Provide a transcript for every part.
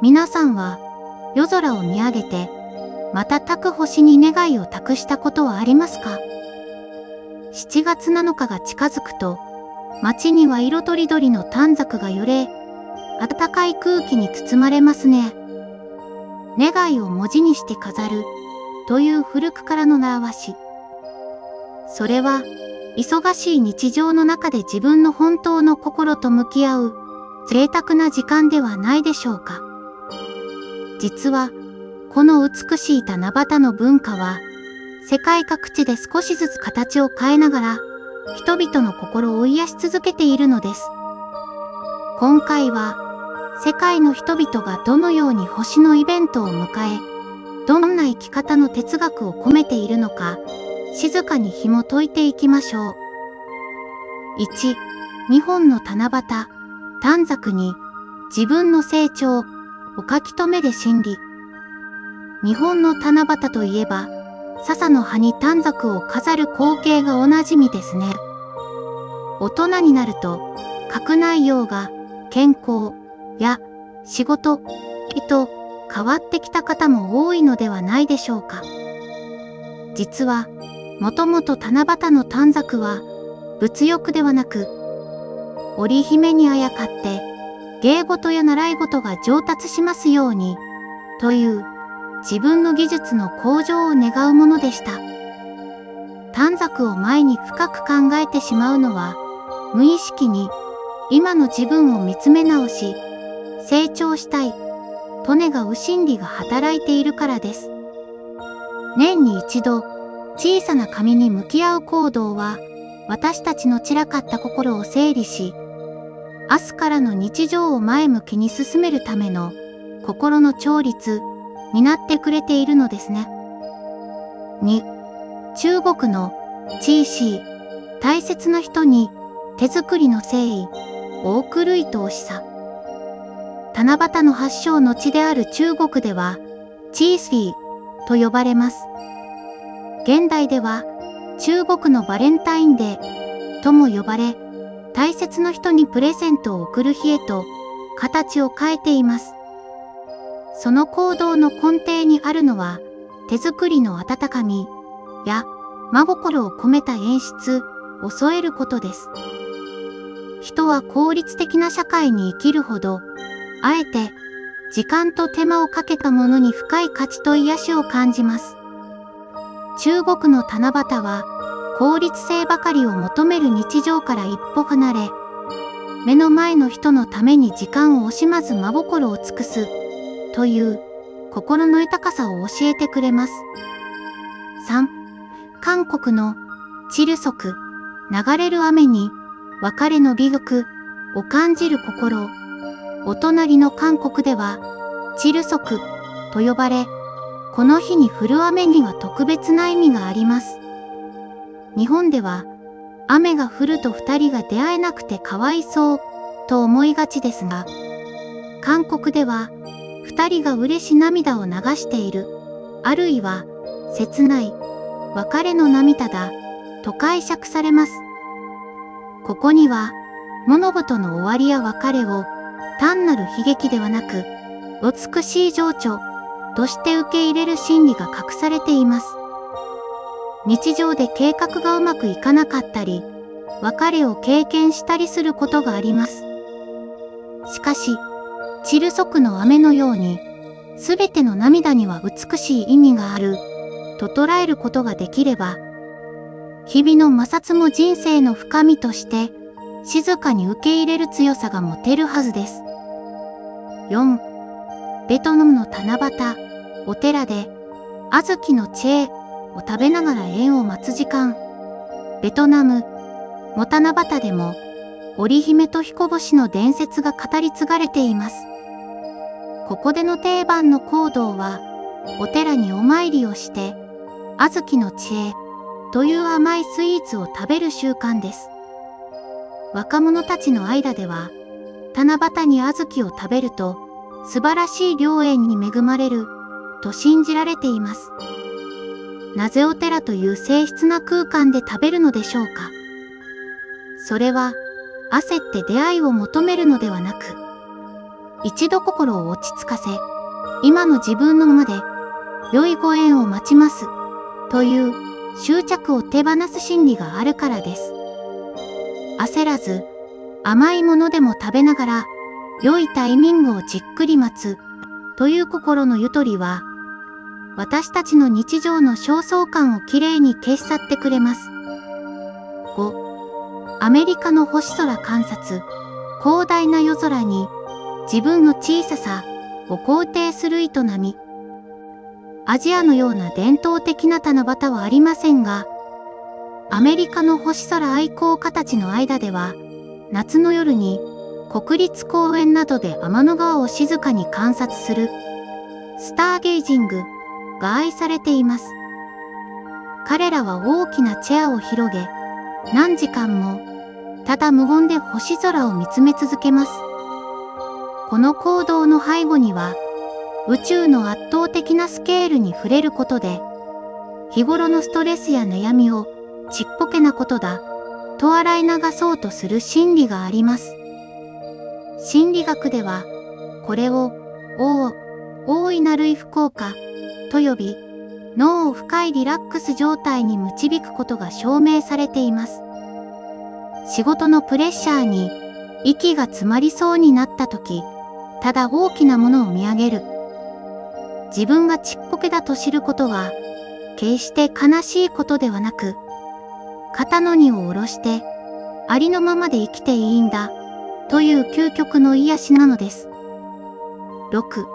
皆さんは夜空を見上げて瞬く星に願いを託したことはありますか？ 7 月7日が近づくと、街には色とりどりの短冊が揺れ、暖かい空気に包まれますね。願いを文字にして飾るという古くからの習わし。それは忙しい日常の中で自分の本当の心と向き合う贅沢な時間ではないでしょうか。実はこの美しい七夕の文化は世界各地で少しずつ形を変えながら人々の心を癒し続けているのです。今回は世界の人々がどのように星のイベントを迎え、どんな生き方の哲学を込めているのか、静かに紐解いていきましょう。1、日本の七夕、短冊に自分の成長を書き留める心理。日本の七夕といえば、笹の葉に短冊を飾る光景がおなじみですね。大人になると、書く内容が健康や仕事と変わってきた方も多いのではないでしょうか。実は、もともと七夕の短冊は物欲ではなく、織姫にあやかって芸事や習い事が上達しますようにという自分の技術の向上を願うものでした。短冊を前に深く考えてしまうのは、無意識に今の自分を見つめ直し、成長したいと願う心理が働いているからです。年に一度、小さな紙に向き合う行動は、私たちの散らかった心を整理し、明日からの日常を前向きに進めるための心の調律になってくれているのですね。2、中国のチーシー、大切な人に手作りの誠意を贈る愛おしさ。七夕の発祥の地である中国では、チーシーと呼ばれます。現代では中国のバレンタインデーとも呼ばれ、大切な人にプレゼントを贈る日へと形を変えています。その行動の根底にあるのは、手作りの温かみや真心を込めた演出を添えることです。人は効率的な社会に生きるほど、あえて時間と手間をかけたものに深い価値と癒しを感じます。中国の七夕は効率性ばかりを求める日常から一歩離れ、目の前の人のために時間を惜しまず真心を尽くすという心の豊かさを教えてくれます。3、韓国のチルソク、流れる雨に別れの美玉を感じる心。お隣の韓国ではチルソクと呼ばれ、この日に降る雨には特別な意味があります。日本では雨が降ると二人が出会えなくてかわいそうと思いがちですが、韓国では二人が嬉し涙を流している、あるいは切ない別れの涙だと解釈されます。ここには物事の終わりや別れを単なる悲劇ではなく、美しい情緒として受け入れる心理が隠されています。日常で計画がうまくいかなかったり、別れを経験したりすることがあります。しかし、チルソクの雨のように、すべての涙には美しい意味がある、と捉えることができれば、日々の摩擦も人生の深みとして、静かに受け入れる強さが持てるはずです。4、ベトナムの七夕、お寺で、小豆のチェーを食べながら縁を待つ時間。ベトナム、モタナバタでも、織姫と彦星の伝説が語り継がれています。ここでの定番の行動は、お寺にお参りをして、小豆のチェーという甘いスイーツを食べる習慣です。若者たちの間では、七夕に小豆を食べると、素晴らしい良縁に恵まれる、と信じられています。なぜお寺という静謐な空間で食べるのでしょうか。それは、焦って出会いを求めるのではなく、一度心を落ち着かせ、今の自分のままで良いご縁を待ちますという執着を手放す心理があるからです。焦らず甘いものでも食べながら良いタイミングをじっくり待つという心のゆとりは、私たちの日常の焦燥感をきれいに消し去ってくれます。5. アメリカの星空観察。広大な夜空に自分の小ささを肯定する営み。アジアのような伝統的な七夕はありませんが、アメリカの星空愛好家たちの間では、夏の夜に国立公園などで天の川を静かに観察するスターゲイジングが愛されています。彼らは大きなチェアを広げ、何時間もただ無言で星空を見つめ続けます。この行動の背後には、宇宙の圧倒的なスケールに触れることで、日頃のストレスや悩みをちっぽけなことだと洗い流そうとする心理があります。心理学では、これを大いなる意負効果と呼び、脳を深いリラックス状態に導くことが証明されています。仕事のプレッシャーに息が詰まりそうになった時、ただ大きなものを見上げる。自分がちっぽけだと知ることは、決して悲しいことではなく、肩の荷を下ろして、ありのままで生きていいんだ、という究極の癒しなのです。6.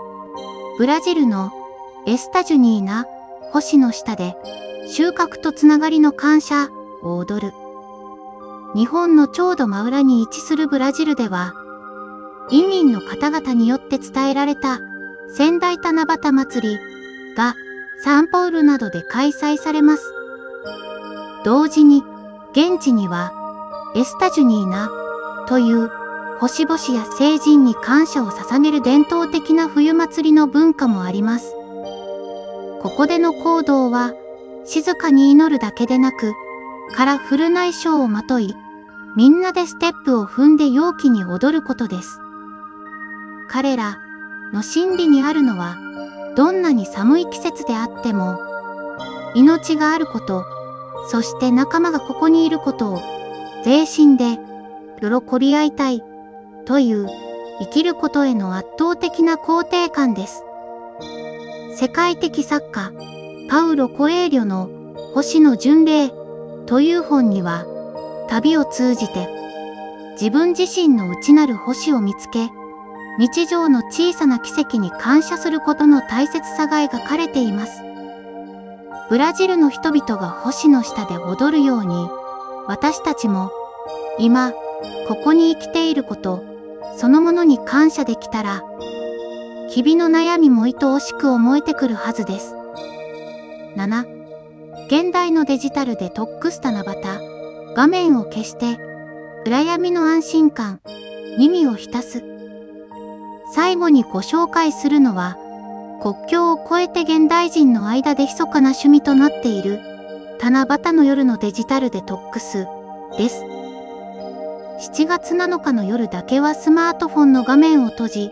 ブラジルのエスタジュニーナ、星の下で、収穫とつながりの感謝を踊る。日本のちょうど真裏に位置するブラジルでは、移民の方々によって伝えられた仙台七夕祭りがサンパウロなどで開催されます。同時に現地にはエスタジュニーナという星々や聖人に感謝を捧げる伝統的な冬祭りの文化もあります。ここでの行動は静かに祈るだけでなく、カラフルな衣装をまとい、みんなでステップを踏んで陽気に踊ることです。彼らの心理にあるのは、どんなに寒い季節であっても、命があること、そして仲間がここにいることを、全身で喜び合いたいという生きることへの圧倒的な肯定感です。世界的作家、パウロ・コエーリョの星の巡礼という本には、旅を通じて自分自身の内なる星を見つけ、日常の小さな奇跡に感謝することの大切さが描かれています。ブラジルの人々が星の下で踊るように、私たちも今ここに生きていることそのものに感謝できたら、日々の悩みも愛おしく思えてくるはずです。7. 現代のデジタルデトックス七夕。画面を消して暗闇の安心感に身を浸す。最後にご紹介するのは、国境を越えて現代人の間で密かな趣味となっている七夕の夜のデジタルデトックスです。7月7日の夜だけはスマートフォンの画面を閉じ、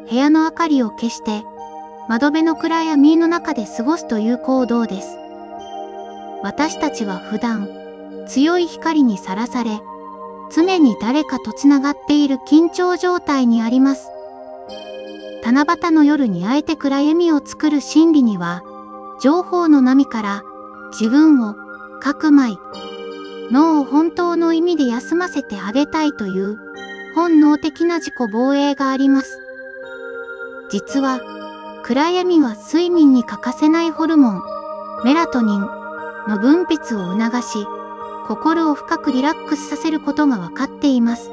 部屋の明かりを消して窓辺の暗闇の中で過ごすという行動です。私たちは普段強い光にさらされ、常に誰かとつながっている緊張状態にあります。七夕の夜にあえて暗闇を作る心理には、情報の波から自分をかくまい、脳を本当の意味で休ませてあげたいという本能的な自己防衛があります。実は、暗闇は睡眠に欠かせないホルモン、メラトニンの分泌を促し、心を深くリラックスさせることがわかっています。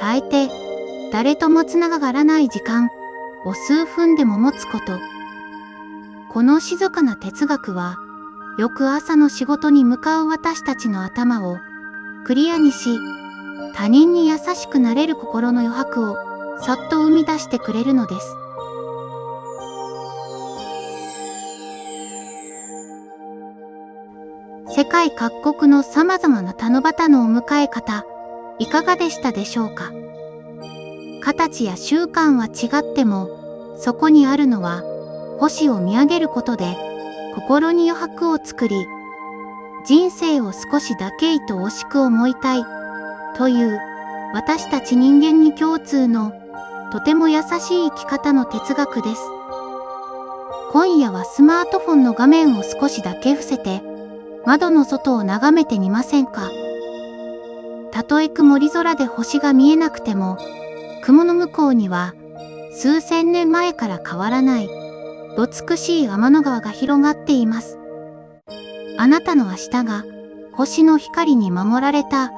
あえて、誰ともつながらない時間を数分でも持つこと。この静かな哲学は、翌朝の仕事に向かう私たちの頭をクリアにし、他人に優しくなれる心の余白をそっと生み出してくれるのです。世界各国の様々な七夕のお迎え方、いかがでしたでしょうか。形や習慣は違っても、そこにあるのは、星を見上げることで、心に余白を作り、人生を少しだけ愛おしく思いたい、という、私たち人間に共通の、とても優しい生き方の哲学です。今夜はスマートフォンの画面を少しだけ伏せて、窓の外を眺めてみませんか。たとえ曇り空で星が見えなくても、雲の向こうには、数千年前から変わらない、美しい天の川が広がっています。あなたの明日が、星の光に守られた、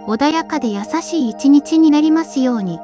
穏やかで優しい一日になりますように。